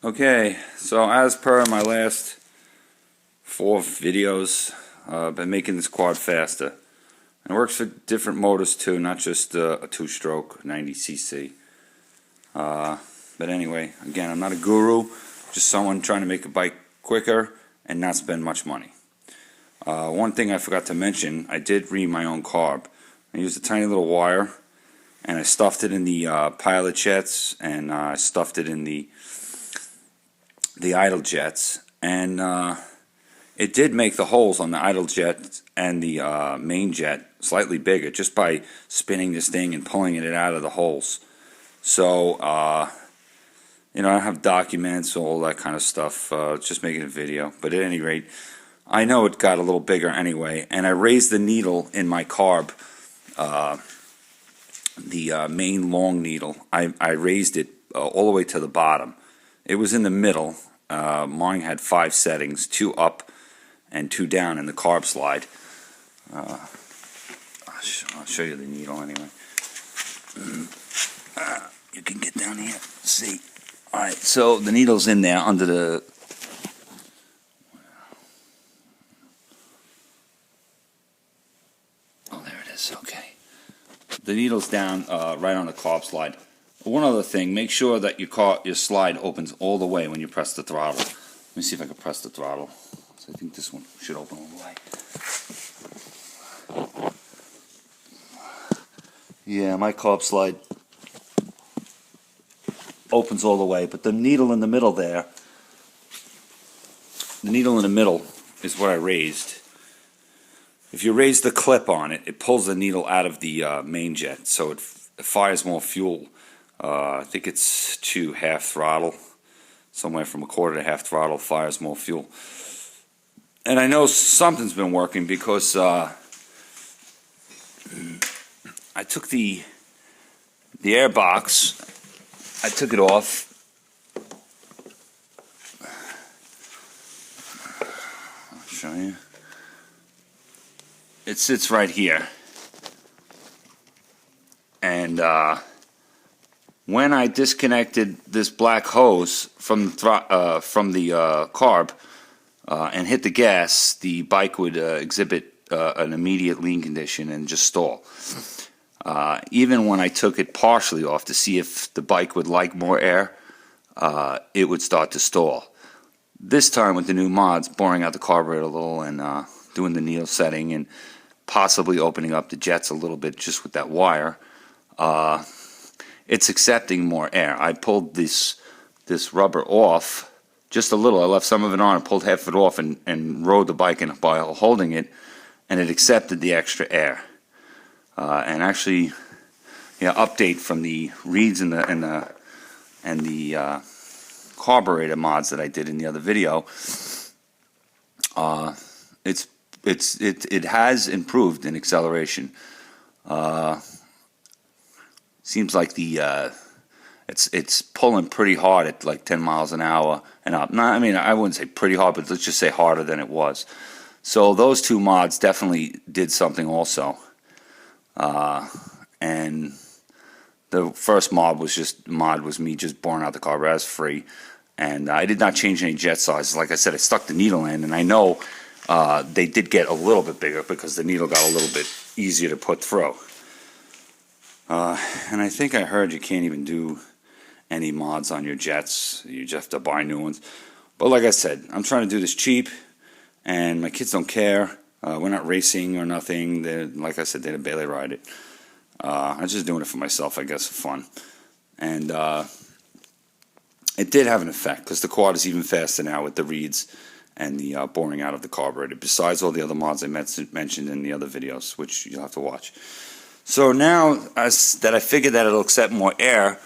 Okay, so as per my last 4 videos, I've been making this quad faster. And it works for different motors too, not just a 2-stroke 90cc. But anyway, again, I'm not a guru, just someone trying to make a bike quicker and not spend much money. One thing I forgot to mention, I did ream my own carb. I used a tiny little wire, and I stuffed it in the pilot jets, and I stuffed it in the idle jets, and it did make the holes on the idle jet and the main jet slightly bigger just by spinning this thing and pulling it out of the holes. So you know, I have documents, all that kind of stuff, just making a video. But at any rate, I know it got a little bigger anyway, and I raised the needle in my carb, the main long needle. I raised it all the way to the bottom. It was in the middle. Mine had 5 settings, 2 up and 2 down in the carb slide. I'll show you the needle anyway. You can get down here, see. Alright, so the needle's in there under the... Oh, there it is, okay. The needle's down right on the carb slide. One other thing, make sure that your slide opens all the way when you press the throttle. Let me see if I can press the throttle. So I think this one should open all the way. Yeah, my carb slide opens all the way, but the needle in the middle there, the needle in the middle is what I raised. If you raise the clip on it, it pulls the needle out of the main jet, so it fires more fuel. I think it's to half throttle, somewhere from 1/4 to half throttle, fires more fuel. And I know something's been working because I took the air box, I took it off. I'll show you. It sits right here. And when I disconnected this black hose from the carb and hit the gas, the bike would exhibit an immediate lean condition and just stall. Even when I took it partially off to see if the bike would like more air, it would start to stall. This time with the new mods, boring out the carburetor a little and doing the needle setting and possibly opening up the jets a little bit just with that wire, it's accepting more air. I pulled this rubber off just a little. I left some of it on and pulled half of it off and rode the bike while holding it, and it accepted the extra air. And actually, yeah, update from the reeds and the carburetor mods that I did in the other video. It has improved in acceleration. Seems like it's pulling pretty hard at like 10 miles an hour and up. I mean, I wouldn't say pretty hard, but let's just say harder than it was. So those 2 mods definitely did something also. And the first mod was me just boring out the carburetor as free, and I did not change any jet sizes. Like I said, I stuck the needle in, and I know they did get a little bit bigger because the needle got a little bit easier to put through. And I think I heard you can't even do any mods on your jets. You just have to buy new ones. But like I said, I'm trying to do this cheap, and my kids don't care. We're not racing or nothing. Like I said, they barely ride it. I'm just doing it for myself, I guess, for fun. And it did have an effect because the quad is even faster now with the reeds and the boring out of the carburetor, besides all the other mods I mentioned in the other videos, which you'll have to watch. So now that I figured that it'll accept more air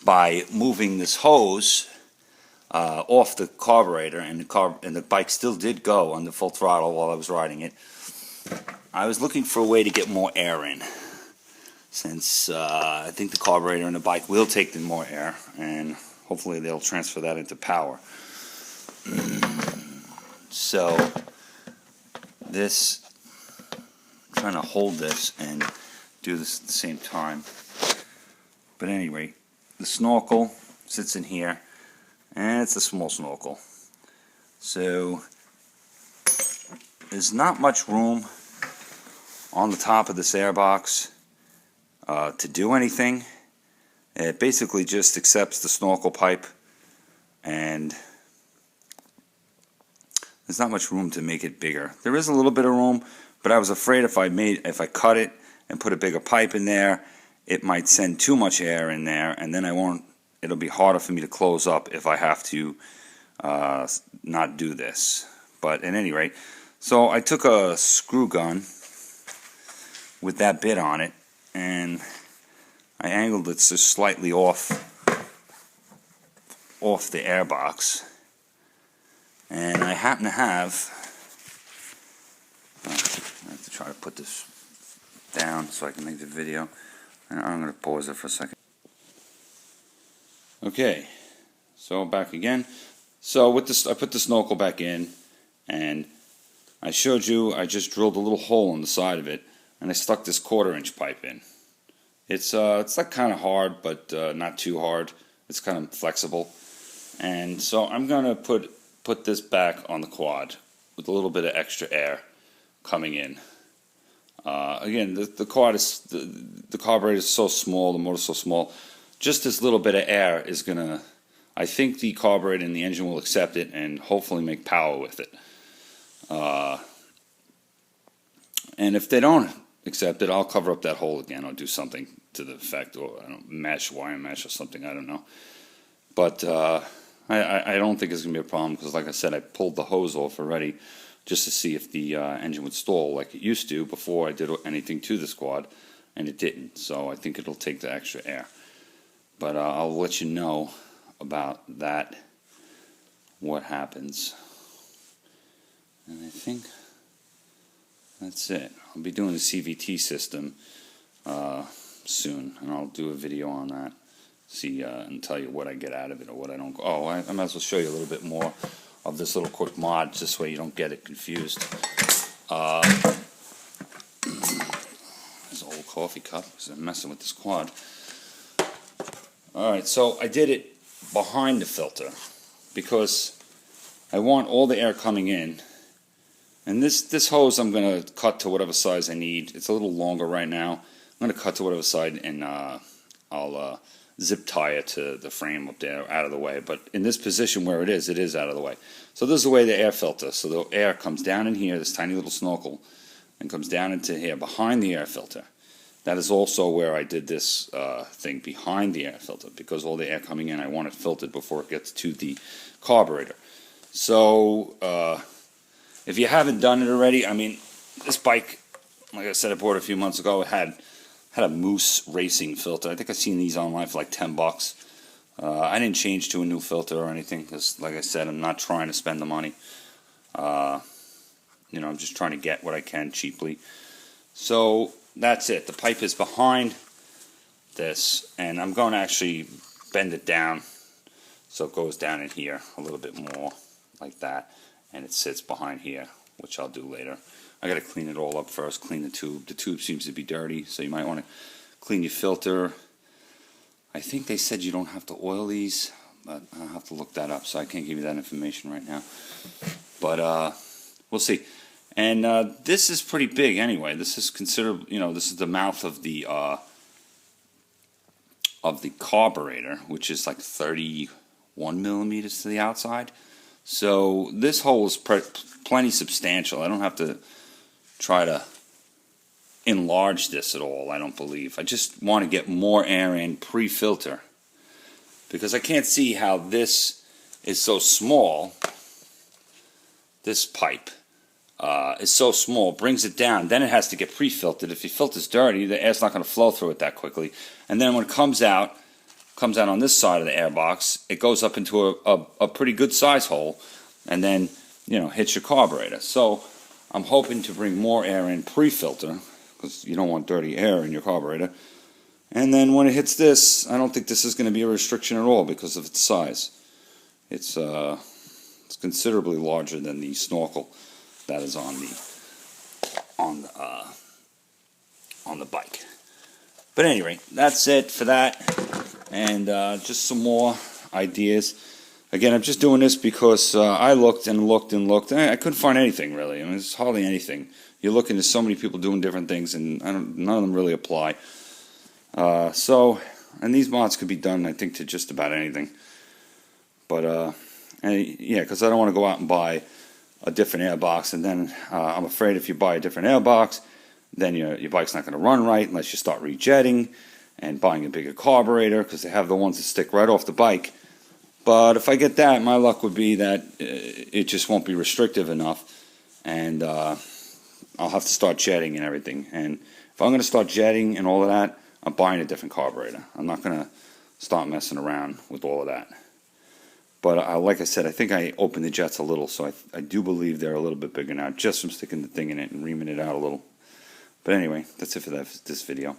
by moving this hose off the carburetor, and the bike still did go on the full throttle while I was riding it, I was looking for a way to get more air in, since I think the carburetor and the bike will take in more air, and hopefully they'll transfer that into power. So this, I'm trying to hold this and do this at the same time. But anyway, the snorkel sits in here, and it's a small snorkel. So there's not much room on the top of this airbox to do anything. It basically just accepts the snorkel pipe, and there's not much room to make it bigger. There is a little bit of room, but I was afraid if I cut it and put a bigger pipe in there, it might send too much air in there, and then it'll be harder for me to close up if I have to not do this. But at any rate, so I took a screw gun with that bit on it, and I angled it just slightly off the airbox, and I happen to have, I have to try to put this down so I can make the video, and I'm going to pause it for a second. Okay, so back again. So with this, I put the snorkel back in, and I showed you I just drilled a little hole in the side of it, and I stuck this 1/4-inch pipe in. It's like kind of hard, but not too hard. It's kind of flexible, and so I'm gonna put this back on the quad with a little bit of extra air coming in. Again, the quad is the carburetor is so small, the motor's so small. Just this little bit of air is gonna, I think the carburetor and the engine will accept it and hopefully make power with it. And if they don't accept it, I'll cover up that hole again. I'll do something to the effect, or I don't mesh, wire mesh or something, I don't know. But I don't think it's going to be a problem, because like I said, I pulled the hose off already just to see if the engine would stall like it used to before I did anything to this quad, and it didn't. So I think it'll take the extra air. But I'll let you know about that, what happens. And I think that's it. I'll be doing the CVT system soon, and I'll do a video on that. See and tell you what I get out of it or what I don't. Oh, I might as well show you a little bit more of this little quick mod, this way you don't get it confused. There's an old coffee cup because I'm messing with this quad. Alright, so I did it behind the filter because I want all the air coming in. And this hose I'm going to cut to whatever size I need. It's a little longer right now. I'm going to cut to whatever size, and I'll zip tie it to the frame up there, out of the way. But in this position where it is out of the way. So this is the way the air filter. So the air comes down in here, this tiny little snorkel, and comes down into here behind the air filter. That is also where I did this thing behind the air filter, because all the air coming in, I want it filtered before it gets to the carburetor. So if you haven't done it already, I mean, this bike, like I said, I bought it a few months ago. It had a Moose racing filter. I think I've seen these online for like $10. I didn't change to a new filter or anything because, like I said, I'm not trying to spend the money. You know, I'm just trying to get what I can cheaply. So that's it. The pipe is behind this, and I'm going to actually bend it down so it goes down in here a little bit more, like that, and it sits behind here, which I'll do later. I got to clean it all up first, clean the tube. The tube seems to be dirty, so you might want to clean your filter. I think they said you don't have to oil these, but I'll have to look that up, so I can't give you that information right now. But we'll see. And this is pretty big anyway. This is considerable, you know, this is the mouth of the carburetor, which is like 31 millimeters to the outside. So this hole is plenty substantial. I don't have to try to enlarge this at all, I don't believe. I just want to get more air in pre-filter, because I can't see how this is so small. This pipe is so small, brings it down, then it has to get pre-filtered. If your filter's dirty, the air's not going to flow through it that quickly. And then when it comes out on this side of the airbox, it goes up into a pretty good size hole, and then, you know, hits your carburetor. So I'm hoping to bring more air in pre-filter, because you don't want dirty air in your carburetor. And then when it hits this, I don't think this is going to be a restriction at all because of its size. It's considerably larger than the snorkel that is on the bike. But anyway, that's it for that, and just some more ideas. Again, I'm just doing this because I looked and looked and looked, and I couldn't find anything really. I mean, there's hardly anything. You're looking at so many people doing different things, and none of them really apply. And these mods could be done, I think, to just about anything. But yeah, because I don't want to go out and buy a different airbox, and then I'm afraid if you buy a different airbox, then your bike's not going to run right unless you start rejetting and buying a bigger carburetor, because they have the ones that stick right off the bike. But if I get that, my luck would be that it just won't be restrictive enough, and I'll have to start jetting and everything. And if I'm going to start jetting and all of that, I'm buying a different carburetor. I'm not going to start messing around with all of that. But like I said, I think I opened the jets a little, so I do believe they're a little bit bigger now, just from sticking the thing in it and reaming it out a little. But anyway, that's it for this video.